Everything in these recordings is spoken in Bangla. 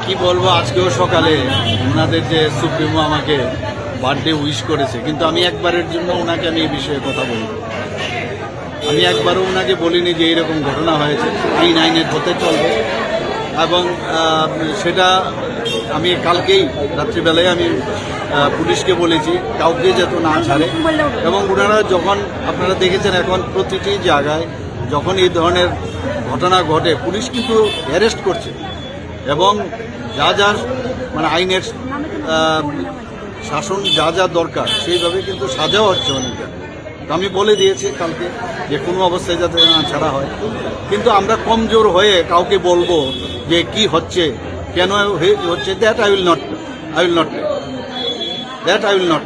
কি বলবো, আজকেও সকালে ওনাদের যে সুপ্রিমো আমাকে বার্থডে উইশ করেছে, কিন্তু আমি একবারের জন্য ওনাকে আমি এই বিষয়ে কথা বলি। আমি একবারও ওনাকে বলিনি যে এইরকম ঘটনা হয়েছে, আইনের পথে চলবে। এবং সেটা আমি কালকেই রাত্রিবেলায় আমি পুলিশকে বলেছি কাউকে যাতে না ছাড়ে। এবং ওনারা যখন আপনারা দেখেছেন এখন প্রতিটি জায়গায় যখন এই ধরনের ঘটনা ঘটে পুলিশ কিন্তু অ্যারেস্ট করছে এবং যা যা মানে আইনের শাসন যা যা দরকার সেইভাবে কিন্তু সাজাও হচ্ছে অনেকটা। আমি বলে দিয়েছি কালকে যে কোনো অবস্থায় যাতে না ছাড়া হয়। কিন্তু আমরা কমজোর হয়ে কাউকে বলবো যে কি হচ্ছে, কেন হচ্ছে, that I will not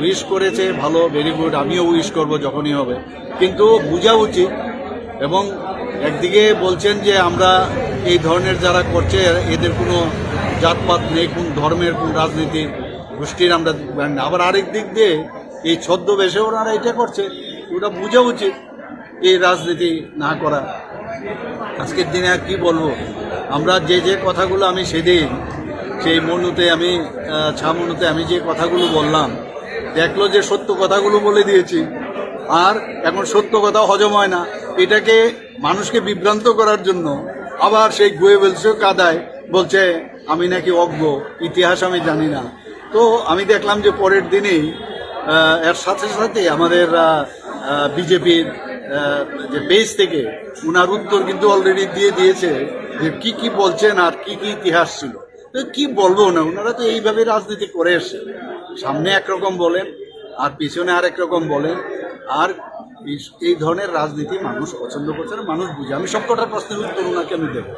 wish করেছে, ভালো, ভেরি গুড, আমিও উইশ করব যখনই হবে। কিন্তু বোঝা উচিত। এবং একদিকে বলছেন যে আমরা এই ধরনের যারা করছে এদের কোনো জাতপাত নেই, কোন ধর্মের, কোন রাজনীতি গোষ্ঠীর আমরা না। আবার আরেক দিক দিয়ে এই ছদ্মবেশে ওনারা এটা করছে, ওটা বোঝা উচিত এই রাজনীতি না করা। আজকের দিনে আর কী বলবো, আমরা যে যে কথাগুলো আমি সেদিন সেই মনুতে আমি ছামনুতে আমি যে কথাগুলো বললাম, দেখলো যে সত্য কথাগুলো বলে দিয়েছি, আর এখন সত্য কথা হজম হয় না। এটাকে মানুষকে বিভ্রান্ত করার জন্য আবার সেই গোয়েবেলসও কাদায় বলছে আমি নাকি অজ্ঞ, ইতিহাস আমি জানি না। তো আমি দেখলাম যে পরের দিনেই এর সাথে সাথে আমাদের বিজেপির যে পেজ থেকে উনার উত্তর কিন্তু অলরেডি দিয়ে দিয়েছে যে কি কি বলছেন আর কি কি ইতিহাস ছিল। তো কি বলবো না, ওনারা তো এইভাবে রাজনীতি করে এসছে, সামনে একরকম বলেন আর পিছনে আরেক রকম বলেন। আর এই ধরনের রাজনীতি মানুষ পছন্দ করছে না, মানুষ বুঝে। আমি সব কটা প্রশ্নের উত্তর ওনাকে আমি দেবো।